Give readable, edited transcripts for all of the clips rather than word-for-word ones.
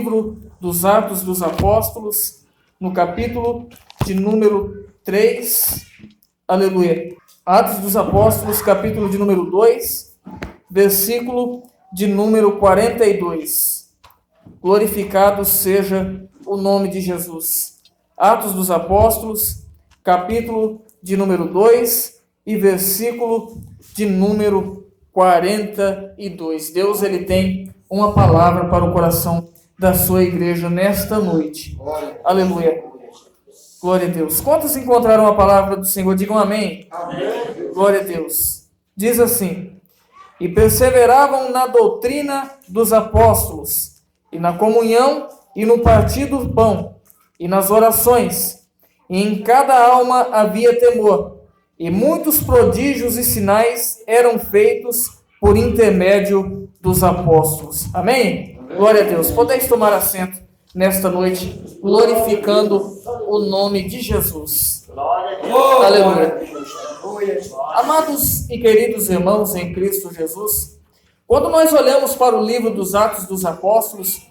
livro dos Atos dos Apóstolos, no capítulo de número 3, aleluia. Atos dos Apóstolos, capítulo de número 2, versículo de número 42. Glorificado seja o nome de Jesus. Atos dos Apóstolos, capítulo de número 2 e versículo de número 42. Deus, ele tem uma palavra para o coração da sua igreja nesta noite. Aleluia. Glória a Deus. Quantos encontraram a palavra do Senhor? Digam amém. Amém. Glória a Deus. Diz assim: e perseveravam na doutrina dos apóstolos, e na comunhão, e no partir do pão, e nas orações, e em cada alma havia temor, e muitos prodígios e sinais eram feitos por intermédio dos apóstolos. Amém? Glória a Deus. Podeis tomar assento nesta noite, glorificando o nome de Jesus. Aleluia. Amados e queridos irmãos em Cristo Jesus, quando nós olhamos para o livro dos Atos dos Apóstolos,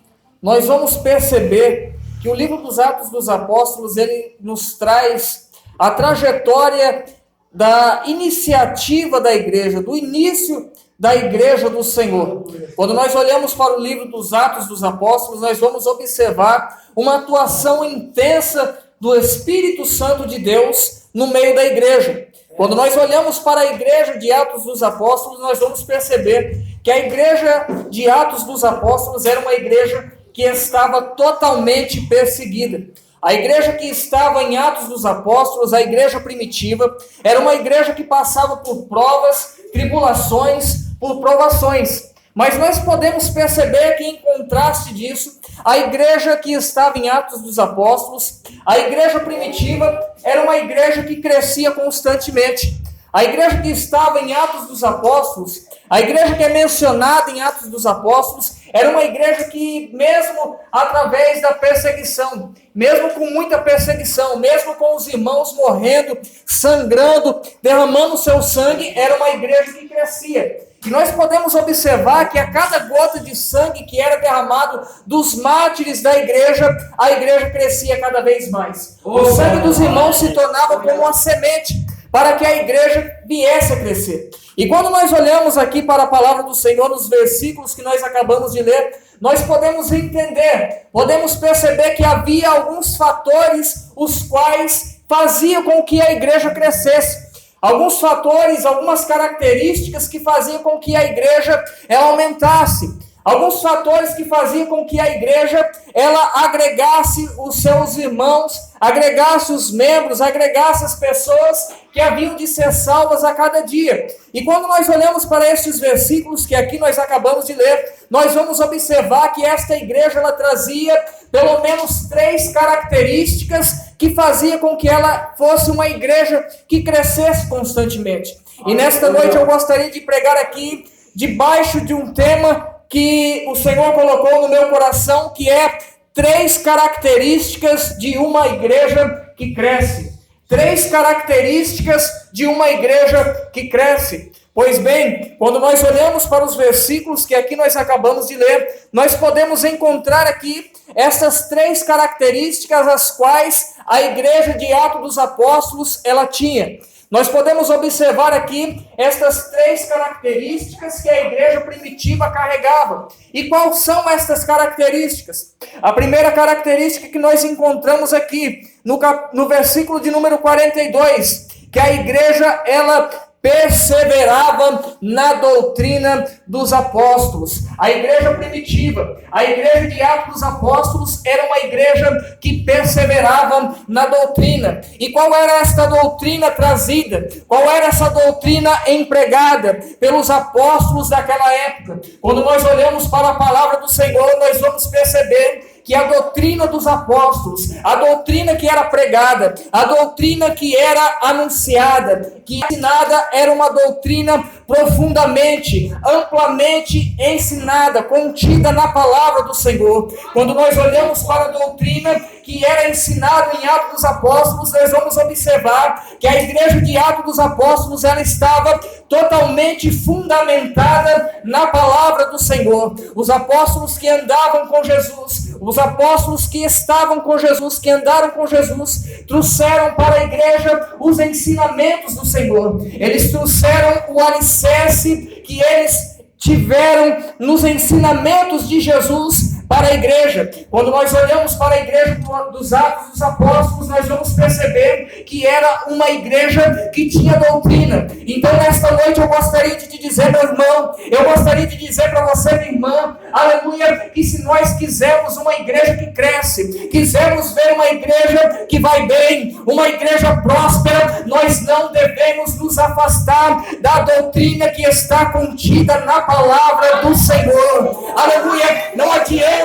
nós vamos perceber que o livro dos Atos dos Apóstolos, ele nos traz a trajetória da iniciativa da igreja, do início da igreja do Senhor. Quando nós olhamos para o livro dos Atos dos Apóstolos, nós vamos observar uma atuação intensa do Espírito Santo de Deus no meio da igreja. Quando nós olhamos para a igreja de Atos dos Apóstolos, nós vamos perceber que a igreja de Atos dos Apóstolos era uma igreja que estava totalmente perseguida. A igreja que estava em Atos dos Apóstolos, a igreja primitiva, era uma igreja que passava por provas, tribulações, por provações. Mas nós podemos perceber que, em contraste disso, a igreja que estava em Atos dos Apóstolos, a igreja primitiva, era uma igreja que crescia constantemente. A igreja que estava em Atos dos Apóstolos, a igreja que é mencionada em Atos dos Apóstolos, era uma igreja que, mesmo através da perseguição, mesmo com muita perseguição, mesmo com os irmãos morrendo, sangrando, derramando seu sangue, era uma igreja que crescia. E nós podemos observar que a cada gota de sangue que era derramado dos mártires da igreja, a igreja crescia cada vez mais. O sangue dos irmãos se tornava como uma semente para que a igreja viesse a crescer. E quando nós olhamos aqui para a palavra do Senhor, nos versículos que nós acabamos de ler, nós podemos entender, podemos perceber que havia alguns fatores os quais faziam com que a igreja crescesse. Alguns fatores, algumas características que faziam com que a igreja ela aumentasse. Alguns fatores que faziam com que a igreja ela agregasse os seus irmãos, agregasse os membros, agregasse as pessoas que haviam de ser salvas a cada dia. E quando nós olhamos para estes versículos que aqui nós acabamos de ler, nós vamos observar que esta igreja ela trazia pelo menos 3 características que faziam com que ela fosse uma igreja que crescesse constantemente. E nesta noite eu gostaria de pregar aqui debaixo de um tema que o Senhor colocou no meu coração, que é 3 características de uma igreja que cresce. 3 características de uma igreja que cresce. Pois bem, quando nós olhamos para os versículos que aqui nós acabamos de ler, nós podemos encontrar aqui essas 3 características as quais a igreja de Atos dos Apóstolos ela tinha. Nós podemos observar aqui estas 3 características que a igreja primitiva carregava. E quais são estas características? A primeira característica que nós encontramos aqui, no versículo de número 42, que a igreja, ela perseverava na doutrina dos apóstolos. A igreja primitiva, a igreja de Atos dos Apóstolos, era uma igreja que perseverava na doutrina. E qual era esta doutrina trazida? Qual era essa doutrina empregada pelos apóstolos daquela época? Quando nós olhamos para a palavra do Senhor, nós vamos perceber que a doutrina dos apóstolos, a doutrina que era pregada, a doutrina que era anunciada, que ensinada, era uma doutrina profundamente, amplamente ensinada, contida na palavra do Senhor. Quando nós olhamos para a doutrina que era ensinada em Atos dos Apóstolos, nós vamos observar que a igreja de Atos dos Apóstolos, ela estava totalmente fundamentada na palavra do Senhor. Os apóstolos que andavam com Jesus, Os apóstolos que estavam com Jesus, que andaram com Jesus, trouxeram para a igreja os ensinamentos do Senhor. Eles trouxeram o alicerce que eles tiveram nos ensinamentos de Jesus para a igreja. Quando nós olhamos para a igreja dos Atos dos Apóstolos, nós vamos perceber que era uma igreja que tinha doutrina. Então, nesta noite, eu gostaria de te dizer, meu irmão, eu gostaria de dizer para você, minha irmã, aleluia, que se nós quisermos uma igreja que cresce, quisermos ver uma igreja que vai bem, uma igreja próspera, nós não devemos nos afastar da doutrina que está contida na palavra do Senhor. Aleluia, não adianta.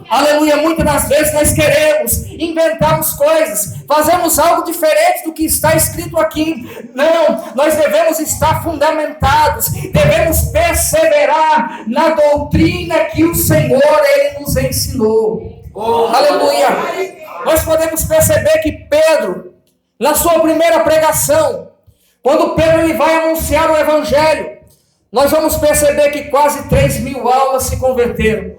Aleluia, muitas das vezes nós queremos inventarmos coisas, fazemos algo diferente do que está escrito aqui. Não, nós devemos estar fundamentados, devemos perseverar na doutrina que o Senhor Ele nos ensinou. Aleluia. Nós podemos perceber que Pedro, na sua primeira pregação, quando Pedro ele vai anunciar o Evangelho, nós vamos perceber que quase 3.000 almas se converteram.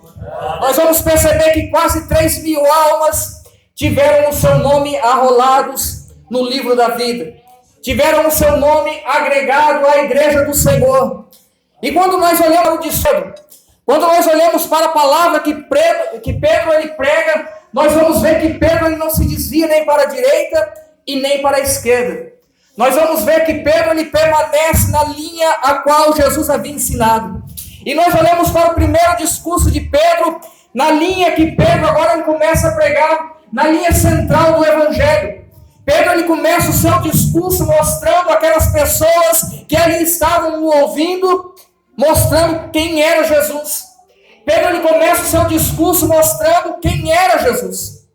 Nós vamos perceber que quase 3.000 almas tiveram o seu nome arrolados no livro da vida. Tiveram o seu nome agregado à igreja do Senhor. E quando nós olhamos de cima, quando nós olhamos para a palavra que Pedro ele prega, nós vamos ver que Pedro ele não se desvia nem para a direita e nem para a esquerda. Nós vamos ver que Pedro ele permanece na linha a qual Jesus havia ensinado. E nós olhamos para o primeiro discurso de Pedro, na linha que Pedro agora ele começa a pregar, na linha central do Evangelho. Pedro ele começa o seu discurso mostrando aquelas pessoas que ali estavam o ouvindo, mostrando quem era Jesus. Pedro ele começa o seu discurso mostrando quem era Jesus.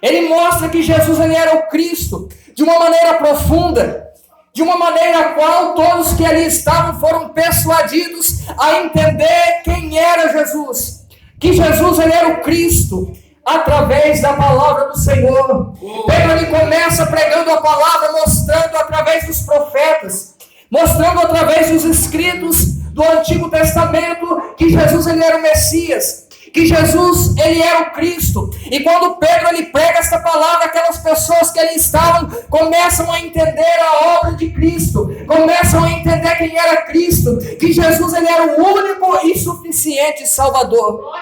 Ele mostra que Jesus ele era o Cristo, de uma maneira profunda, de uma maneira a qual todos que ali estavam foram persuadidos a entender quem era Jesus. Que Jesus ele era o Cristo, através da palavra do Senhor. Pedro ele começa pregando a palavra, mostrando através dos profetas, mostrando através dos escritos do Antigo Testamento que Jesus ele era o Messias, que Jesus ele era o Cristo. E quando Pedro ele prega esta palavra, aquelas pessoas que ali estavam começam a entender a obra de Cristo, começam a entender quem era Cristo, que Jesus ele era o único e suficiente Salvador.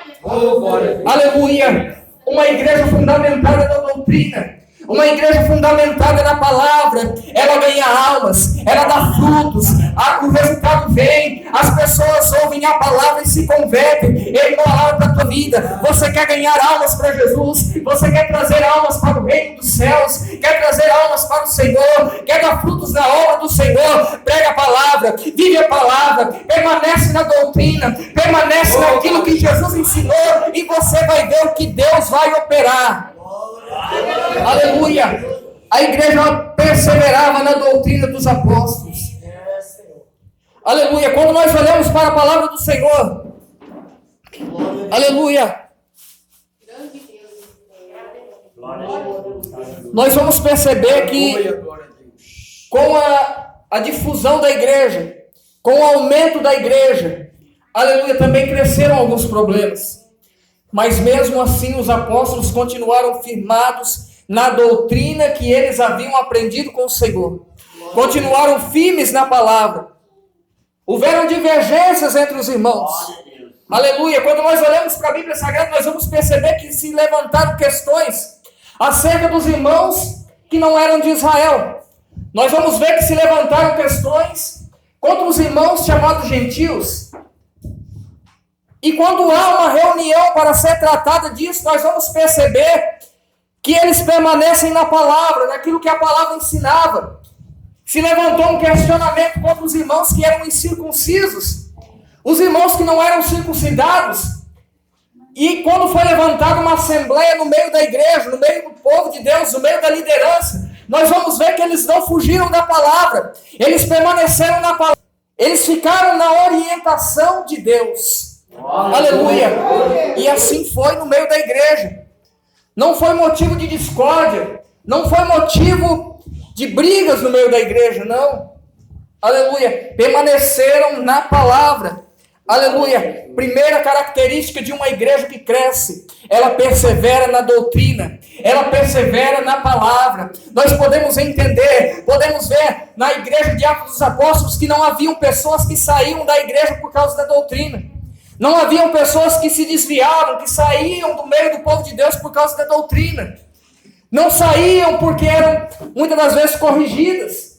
Aleluia. Uma igreja fundamentada na doutrina, uma igreja fundamentada na palavra, ela ganha almas, ela dá frutos, o resultado vem, as pessoas ouvem a palavra e se convertem. Ele palavra para a tua vida. Você quer ganhar almas para Jesus? Você quer trazer almas para o reino dos céus? Quer trazer almas para o Senhor? Quer dar frutos na obra do Senhor? Prega a palavra, vive a palavra, permanece na doutrina, permanece naquilo que Jesus ensinou e você vai ver o que Deus vai operar. Aleluia. A igreja perseverava na doutrina dos apóstolos. Aleluia. Quando nós olhamos para a palavra do Senhor, aleluia, nós vamos perceber que com a difusão da igreja, com o aumento da igreja, aleluia, também cresceram alguns problemas. Mas mesmo assim os apóstolos continuaram firmados na doutrina que eles haviam aprendido com o Senhor. Continuaram firmes na palavra. Houveram divergências entre os irmãos. Aleluia. Quando nós olhamos para a Bíblia Sagrada, nós vamos perceber que se levantaram questões acerca dos irmãos que não eram de Israel. Nós vamos ver que se levantaram questões contra os irmãos chamados gentios. E quando há uma reunião para ser tratada disso, nós vamos perceber que eles permanecem na palavra, naquilo que a palavra ensinava. Se levantou um questionamento contra os irmãos que eram incircuncisos, os irmãos que não eram circuncidados. E quando foi levantada uma assembleia no meio da igreja, no meio do povo de Deus, no meio da liderança, nós vamos ver que eles não fugiram da palavra, eles permaneceram na palavra, eles ficaram na orientação de Deus. Aleluia. E assim foi no meio da igreja. Não foi motivo de discórdia, não foi motivo de brigas no meio da igreja, não. Aleluia. Permaneceram na palavra. Aleluia. Primeira característica de uma igreja que cresce, ela persevera na doutrina, ela persevera na palavra. Nós podemos entender, podemos ver na igreja de Atos dos Apóstolos que não haviam pessoas que saíam da igreja por causa da doutrina. Não haviam pessoas que se desviavam, que saíam do meio do povo de Deus por causa da doutrina. Não saíam porque eram muitas das vezes corrigidas.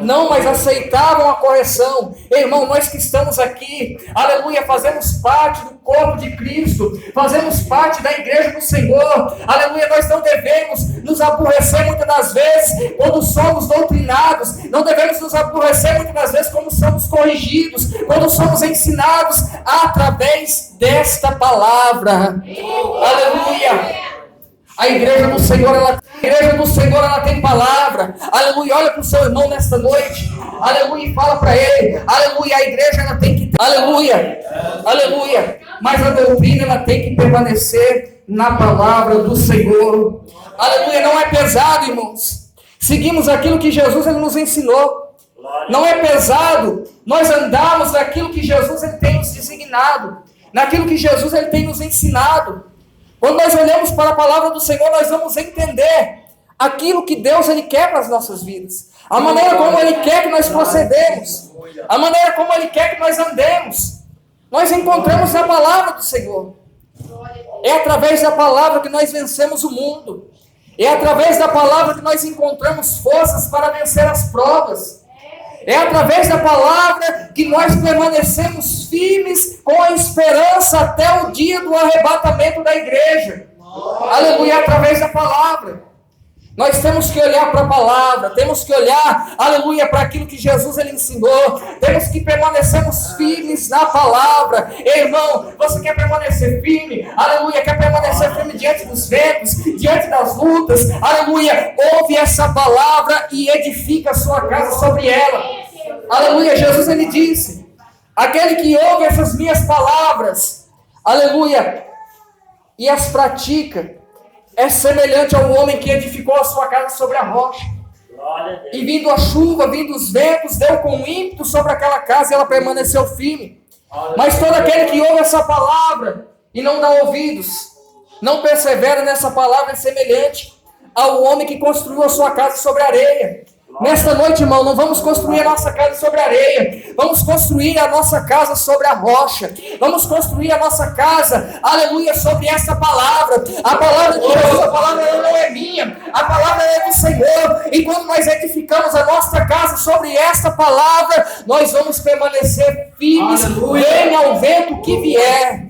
Não, mas aceitavam a correção. Irmão, nós que estamos aqui, aleluia, fazemos parte do corpo de Cristo, fazemos parte da igreja do Senhor, aleluia, nós não devemos nos aborrecer muitas das vezes quando somos doutrinados, não devemos nos aborrecer muitas das vezes quando somos corrigidos, quando somos ensinados através desta palavra. Aleluia. A igreja do Senhor, ela tem palavra. Aleluia, olha para o seu irmão nesta noite. Aleluia, e fala para ele. Aleluia, a igreja ela tem que ter. Aleluia, aleluia. Mas a doutrina ela tem que permanecer na palavra do Senhor. Aleluia, não é pesado, irmãos. Seguimos aquilo que Jesus ele nos ensinou. Não é pesado nós andarmos naquilo que Jesus ele tem nos designado, naquilo que Jesus ele tem nos ensinado. Quando nós olhamos para a palavra do Senhor, nós vamos entender aquilo que Deus ele quer para as nossas vidas. A maneira como Ele quer que nós procedemos. A maneira como Ele quer que nós andemos. Nós encontramos na palavra do Senhor. É através da palavra que nós vencemos o mundo. É através da palavra que nós encontramos forças para vencer as provas. É através da palavra que nós permanecemos firmes com a esperança até o dia do arrebatamento da igreja. Aleluia, é através da palavra. Nós temos que olhar para a palavra, temos que olhar, aleluia, para aquilo que Jesus ele ensinou. Temos que permanecermos firmes na palavra. Ei, irmão, você quer permanecer firme? Aleluia, quer permanecer firme diante dos ventos, diante das lutas? Aleluia, ouve essa palavra e edifica a sua casa sobre ela. Aleluia, Jesus ele disse, aquele que ouve essas minhas palavras, aleluia, e as pratica, é semelhante ao homem que edificou a sua casa sobre a rocha. E vindo a chuva, vindo os ventos, deu com ímpeto sobre aquela casa e ela permaneceu firme. Mas todo aquele que ouve essa palavra e não dá ouvidos, não persevera nessa palavra, é semelhante ao homem que construiu a sua casa sobre areia. Nesta noite, irmão, não vamos construir a nossa casa sobre areia. Vamos construir a nossa casa sobre a rocha. Vamos construir a nossa casa, aleluia, sobre essa palavra. A palavra de Jesus, a palavra não é minha. A palavra é do Senhor. E quando nós edificamos a nossa casa sobre essa palavra, nós vamos permanecer firmes. Venha o vento que vier.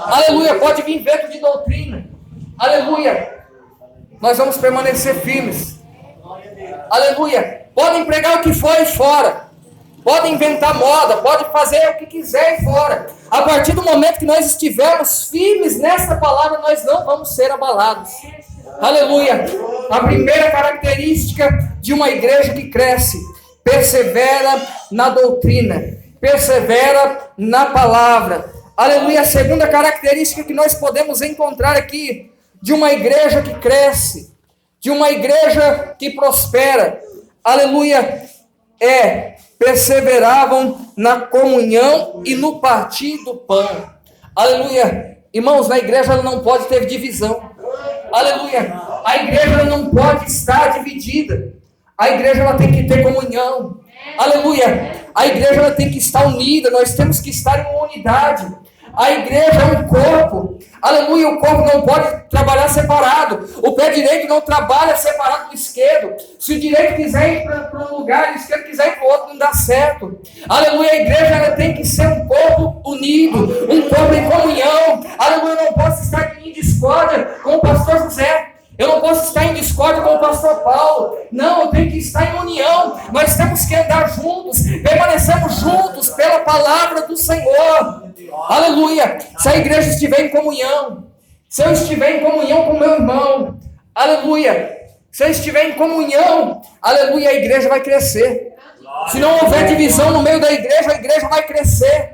Aleluia, pode vir vento de doutrina. Aleluia. Nós vamos permanecer firmes. Aleluia, podem pregar o que for e fora, podem inventar moda, podem fazer o que quiser e fora. A partir do momento que nós estivermos firmes nessa palavra, nós não vamos ser abalados. Aleluia, a primeira característica de uma igreja que cresce, persevera na doutrina, persevera na palavra. Aleluia, a segunda característica que nós podemos encontrar aqui, de uma igreja que cresce, de uma igreja que prospera, aleluia, perseveravam na comunhão e no partir do pão. Aleluia, irmãos, na igreja ela não pode ter divisão. Aleluia, a igreja ela não pode estar dividida. A igreja ela tem que ter comunhão. Aleluia, a igreja ela tem que estar unida. Nós temos que estar em uma unidade. A igreja é um corpo. Aleluia, o corpo não pode trabalhar separado. O pé direito não trabalha separado do esquerdo. Se o direito quiser ir para um lugar, o esquerdo quiser ir para o outro, não dá certo. Aleluia, a igreja ela tem que ser um corpo unido, um corpo em comunhão. Aleluia, eu não posso estar em discórdia com o pastor José. Eu não posso estar em discórdia com o pastor Paulo. Não, eu tenho que estar em união. Nós temos que andar juntos, permanecemos juntos pela palavra do Senhor. Aleluia, se a igreja estiver em comunhão, se eu estiver em comunhão com meu irmão, aleluia, se eu estiver em comunhão, aleluia, a igreja vai crescer. Se não houver divisão no meio da igreja, a igreja vai crescer.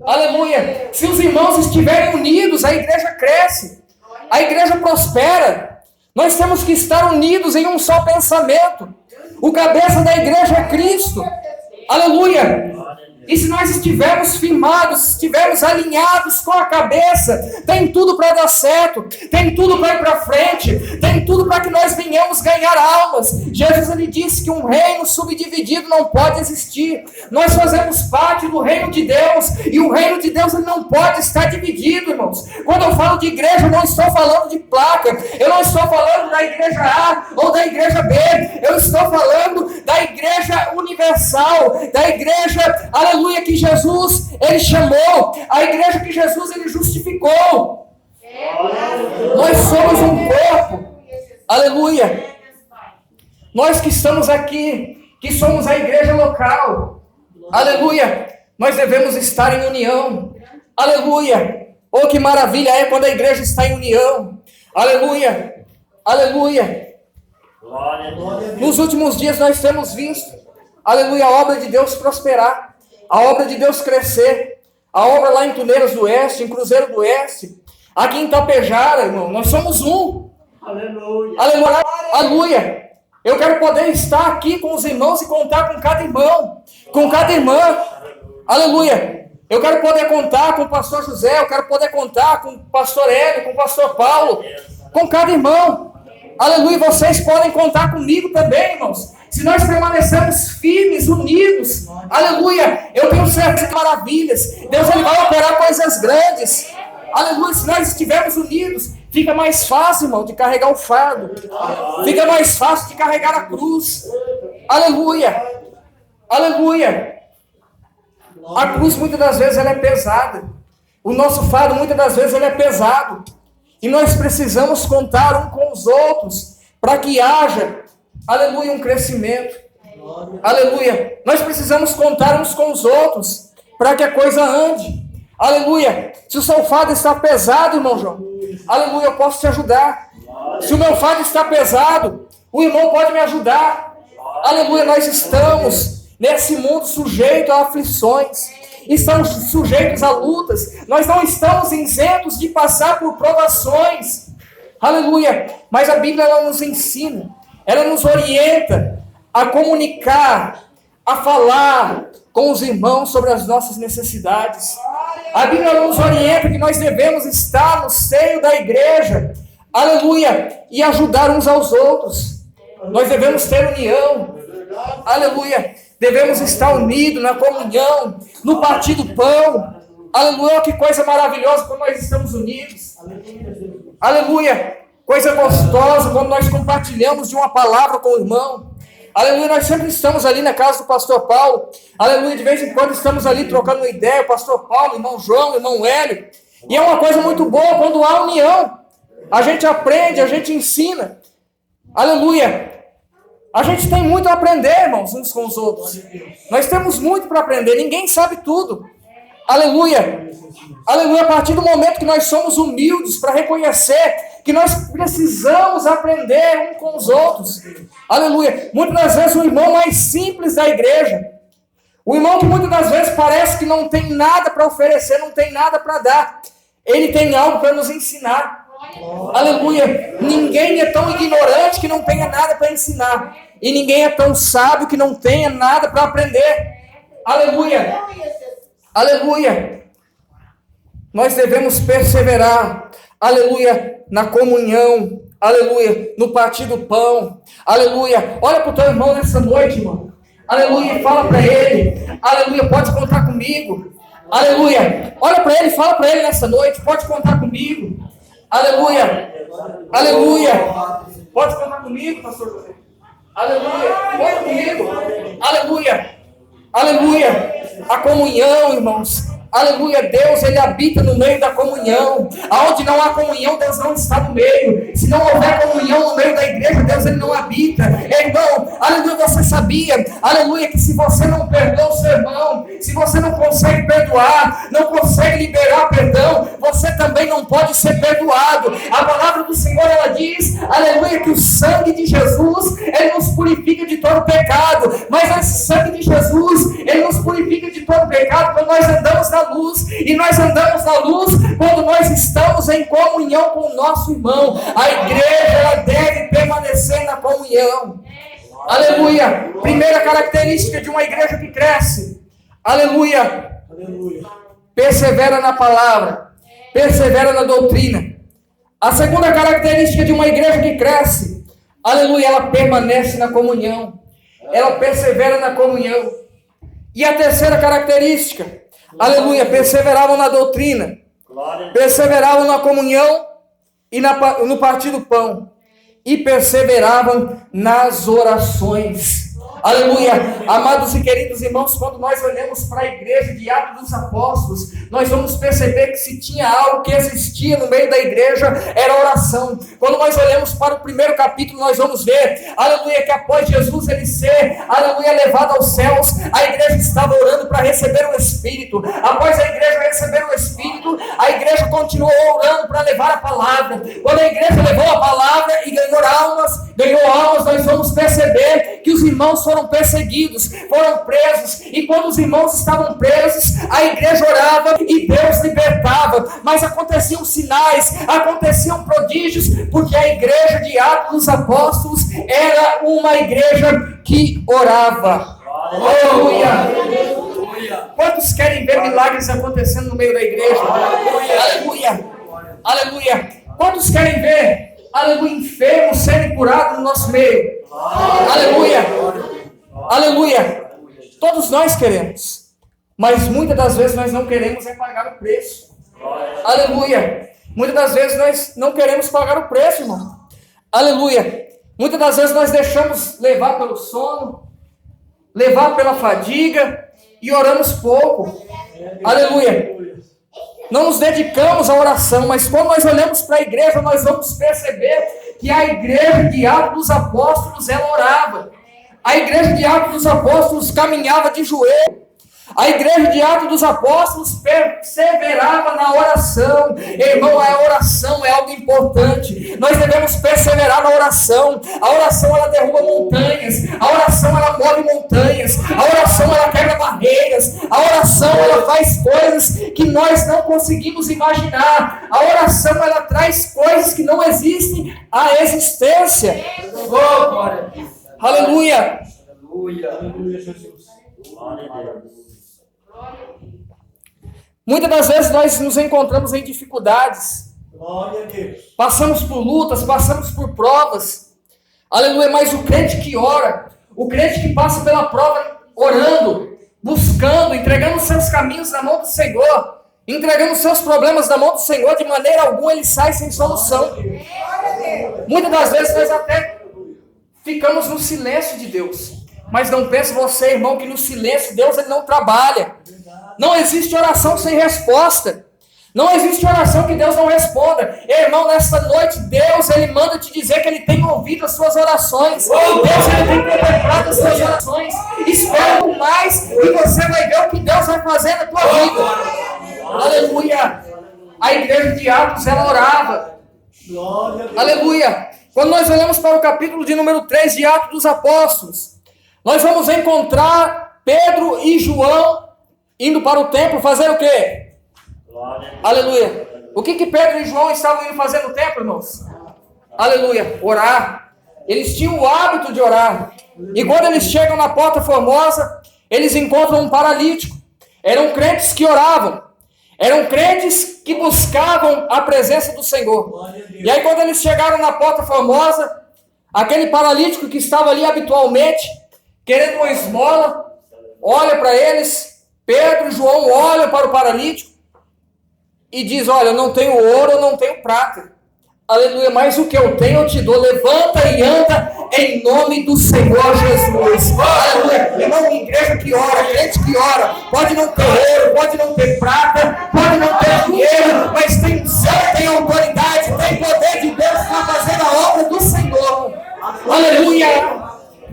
Aleluia, se os irmãos estiverem unidos, a igreja cresce, a igreja prospera. Nós temos que estar unidos em um só pensamento. O cabeça da igreja é Cristo. Aleluia. E se nós estivermos firmados, estivermos alinhados com a cabeça, tem tudo para dar certo, tem tudo para ir para frente, tem tudo para que nós venhamos ganhar almas. Jesus ele disse que um reino subdividido não pode existir. Nós fazemos parte do reino de Deus, e o reino de Deus ele não pode estar dividido, irmãos. Quando eu falo de igreja, eu não estou falando de placa, eu não estou falando da igreja A ou da igreja B, eu estou falando da igreja universal, da igreja, aleluia, que Jesus, ele chamou, a igreja que Jesus, ele justificou. Nós somos um corpo, aleluia. Nós que estamos aqui, que somos a igreja local, aleluia, nós devemos estar em união, aleluia. Oh, que maravilha é quando a igreja está em união, aleluia, aleluia. Nos últimos dias nós temos visto, aleluia, a obra de Deus prosperar, a obra de Deus crescer, a obra lá em Tuneiras do Oeste, em Cruzeiro do Oeste, aqui em Itapejara, irmão, nós somos um. Aleluia. Aleluia. Aleluia. Eu quero poder estar aqui com os irmãos e contar com cada irmão, com cada irmã. Aleluia. Eu quero poder contar com o pastor José, eu quero poder contar com o pastor Hélio, com o pastor Paulo, com cada irmão. Aleluia. Vocês podem contar comigo também, irmãos. Se nós permanecermos firmes, unidos, aleluia, eu tenho certeza de maravilhas. Deus ele vai operar coisas grandes. Aleluia, se nós estivermos unidos, fica mais fácil, irmão, de carregar o fardo. Fica mais fácil de carregar a cruz. Aleluia, aleluia. A cruz muitas das vezes ela é pesada. O nosso fardo muitas das vezes ele é pesado. E nós precisamos contar um com os outros para que haja, aleluia, um crescimento. Aleluia. Nós precisamos contar uns com os outros para que a coisa ande. Aleluia. Se o seu fardo está pesado, irmão João, aleluia, eu posso te ajudar. Se o meu fardo está pesado, o irmão pode me ajudar. Aleluia. Nós estamos nesse mundo sujeito a aflições, estamos sujeitos a lutas, nós não estamos isentos de passar por provações. Aleluia. Mas a Bíblia ela nos ensina, ela nos orienta a comunicar, a falar com os irmãos sobre as nossas necessidades. A Bíblia nos orienta que nós devemos estar no seio da igreja, aleluia, e ajudar uns aos outros. Nós devemos ter união, aleluia, devemos estar unidos na comunhão, no partir do pão. Aleluia, que coisa maravilhosa quando nós estamos unidos. Aleluia, coisa gostosa quando nós compartilhamos de uma palavra com o irmão. Aleluia, nós sempre estamos ali na casa do pastor Paulo. Aleluia, de vez em quando estamos ali trocando uma ideia, o pastor Paulo, irmão João, irmão Hélio. E é uma coisa muito boa quando há união. A gente aprende, a gente ensina. Aleluia. A gente tem muito a aprender, irmãos, uns com os outros. Nós temos muito para aprender, ninguém sabe tudo. Aleluia. Aleluia, a partir do momento que nós somos humildes para reconhecer que nós precisamos aprender uns com os outros. Aleluia. Muitas das vezes o irmão mais simples da igreja, o irmão que muitas das vezes parece que não tem nada para oferecer, não tem nada para dar, ele tem algo para nos ensinar. Aleluia. Ninguém é tão ignorante que não tenha nada para ensinar. E ninguém é tão sábio que não tenha nada para aprender. Aleluia. Aleluia. Nós devemos perseverar, aleluia, na comunhão, aleluia, no partir do pão, aleluia. Olha para o teu irmão nessa noite, irmão, aleluia, fala para ele, aleluia, pode contar comigo, aleluia. Olha para ele, fala para ele nessa noite, pode contar comigo, aleluia, aleluia. Pode contar comigo, pastor José, aleluia, conta comigo, aleluia, aleluia. A comunhão, irmãos, aleluia, Deus, ele habita no meio da comunhão. Aonde não há comunhão, Deus não está no meio. Se não houver comunhão no meio da igreja, Deus ele não habita. Irmão, aleluia, você sabia, aleluia, que se você não perdoa o seu irmão, se você não consegue perdoar, não consegue liberar perdão, você também não pode ser perdoado. A palavra do Senhor, ela diz, aleluia, que o sangue de Jesus, ele nos purifica de todo pecado. Mas esse sangue de Jesus, ele nos purifica de todo pecado quando nós andamos na luz, e nós andamos na luz quando nós estamos em comunhão com o nosso irmão. A igreja ela deve permanecer na comunhão. Aleluia. Primeira característica de uma igreja que cresce, Aleluia. Persevera na palavra, persevera na doutrina. A segunda característica de uma igreja que cresce, aleluia, ela permanece na comunhão. Ela persevera na comunhão. E a terceira característica, aleluia, perseveravam na doutrina, perseveravam na comunhão e no partir do pão, e perseveravam nas orações. Aleluia, amados e queridos irmãos, quando nós olhamos para a igreja de Atos dos Apóstolos, nós vamos perceber que se tinha algo que existia no meio da igreja, era oração. Quando nós olhamos para o primeiro capítulo, nós vamos ver, aleluia, que após Jesus ele ser, aleluia, levado aos céus, a igreja estava orando para receber o Espírito. Após a igreja receber o Espírito, a igreja continuou orando para levar a palavra. Quando a igreja levou a palavra e ganhou almas, nós vamos perceber que os irmãos foram perseguidos, foram presos, e quando os irmãos estavam presos, a igreja orava e Deus libertava, mas aconteciam sinais, aconteciam prodígios, porque a igreja de Atos dos Apóstolos era uma igreja que orava. Aleluia! Quantos querem ver milagres acontecendo no meio da igreja? Aleluia! Aleluia! Quantos querem ver, aleluia, enfermos serem curados no nosso meio? Aleluia! Aleluia! Todos nós queremos, mas muitas das vezes nós não queremos é pagar o preço. Aleluia! Muitas das vezes nós não queremos pagar o preço, irmão. Aleluia! Muitas das vezes nós deixamos levar pelo sono, levar pela fadiga e oramos pouco. Aleluia! Não nos dedicamos à oração, mas quando nós olhamos para a igreja, nós vamos perceber que a igreja de Atos dos Apóstolos, ela orava. A igreja de Atos dos Apóstolos caminhava de joelho. A igreja de Atos dos Apóstolos perseverava na oração. Irmão, a oração é algo importante. Nós devemos perseverar na oração. A oração, ela derruba montanhas. A oração, ela move montanhas. A oração, ela quebra barreiras. A oração, ela faz coisas que nós não conseguimos imaginar. A oração, ela traz coisas que não existem à existência. Oh, glória a Deus. Aleluia. Aleluia, Jesus. Glória a Deus. Muitas das vezes nós nos encontramos em dificuldades. Glória a Deus. Passamos por lutas, passamos por provas. Aleluia, mas o crente que ora, o crente que passa pela prova orando, buscando, entregando os seus caminhos na mão do Senhor, entregando os seus problemas na mão do Senhor, de maneira alguma ele sai sem solução. Muitas das vezes nós até ficamos no silêncio de Deus. Mas não pense você, irmão, que no silêncio Deus ele não trabalha. Não existe oração sem resposta. Não existe oração que Deus não responda. Irmão, nesta noite, Deus ele manda te dizer que Ele tem ouvido as suas orações. Deus ele tem contemplado as suas orações. Espera por mais e você vai ver o que Deus vai fazer na tua vida. Aleluia. A igreja de Atos, ela orava. Aleluia. Quando nós olhamos para o capítulo de número 3 de Atos dos Apóstolos, nós vamos encontrar Pedro e João indo para o templo fazer o quê? Aleluia. O que Pedro e João estavam indo fazer no templo, irmãos? Aleluia. Orar. Eles tinham o hábito de orar. E quando eles chegam na Porta Formosa, eles encontram um paralítico. Eram crentes que oravam. Eram crentes que buscavam a presença do Senhor. E aí quando eles chegaram na Porta Formosa, aquele paralítico que estava ali habitualmente, querendo uma esmola, olha para eles. Pedro e João olham para o paralítico e diz: olha, eu não tenho ouro, eu não tenho prata. Aleluia, mas o que eu tenho eu te dou. Levanta e anda em nome do Senhor Jesus. Aleluia. Irmão, igreja que ora, crente que ora, pode não ter ouro, pode não ter prata, pode não ter dinheiro, mas tem unção, tem autoridade, tem poder de Deus para fazer a obra do Senhor. Aleluia.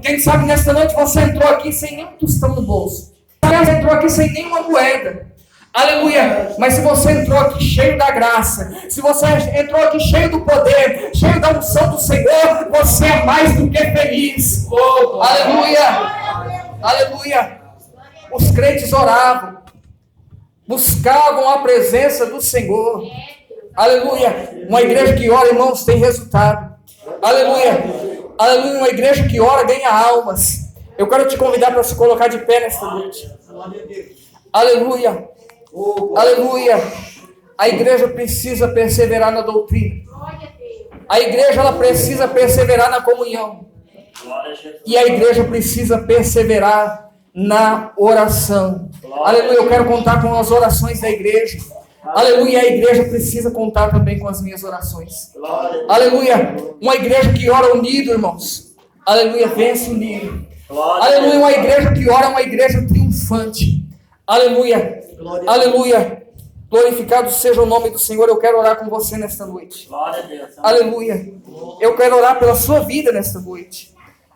Quem sabe nesta noite você entrou aqui sem nenhum tostão no bolso. Você entrou aqui sem nenhuma moeda. Aleluia. Mas se você entrou aqui cheio da graça, se você entrou aqui cheio do poder, cheio da unção do Senhor, você é mais do que feliz. Aleluia. Aleluia. Os crentes oravam, buscavam a presença do Senhor. Aleluia. Uma igreja que ora, irmãos, tem resultado. Aleluia. Aleluia. Uma igreja que ora ganha almas. Eu quero te convidar para se colocar de pé nesta noite. Aleluia. Aleluia. A igreja precisa perseverar na doutrina. A igreja ela precisa perseverar na comunhão. E a igreja precisa perseverar na oração. Aleluia. Eu quero contar com as orações da igreja. Aleluia. A igreja precisa contar também com as minhas orações. Aleluia. Uma igreja que ora unido, irmãos. Aleluia. Vence unido. Aleluia. Uma igreja que ora é uma igreja triunfante. Aleluia. Aleluia. Glorificado seja o nome do Senhor. Eu quero orar com você nesta noite. Aleluia. Eu quero orar pela sua vida nesta noite.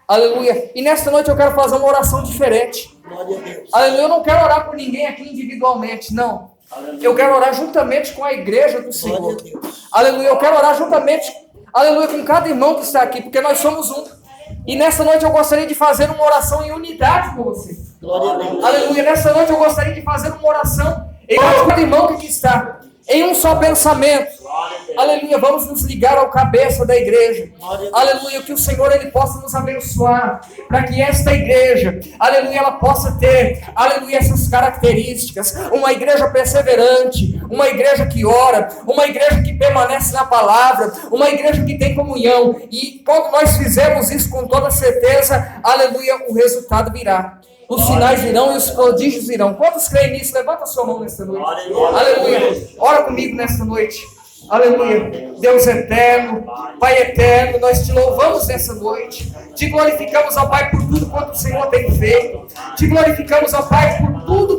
Aleluia. E nesta noite eu quero fazer uma oração diferente. Aleluia. Eu não quero orar por ninguém aqui individualmente, não. Eu quero orar juntamente com a igreja do Senhor. Aleluia. Eu quero orar juntamente, aleluia, com cada irmão que está aqui, porque nós somos um. E nesta noite eu gostaria de fazer uma oração em unidade com você. Aleluia. Nesta noite eu gostaria de fazer uma oração em cada irmão que aqui está, em um só pensamento. Aleluia. Vamos nos ligar ao cabeça da igreja. Aleluia. Que o Senhor ele possa nos abençoar, para que esta igreja, aleluia, ela possa ter, aleluia, essas características. Uma igreja perseverante, uma igreja que ora, uma igreja que permanece na palavra, uma igreja que tem comunhão. E quando nós fizermos isso com toda certeza, aleluia, o resultado virá. Os sinais virão e os prodígios virão. Quantos creem nisso? Levanta a sua mão nesta noite. Aleluia. Ora comigo nesta noite. Aleluia. Deus eterno, Pai eterno, nós te louvamos nessa noite. Te glorificamos, ó Pai, por tudo quanto o Senhor tem feito. Te glorificamos, ó Pai, por tudo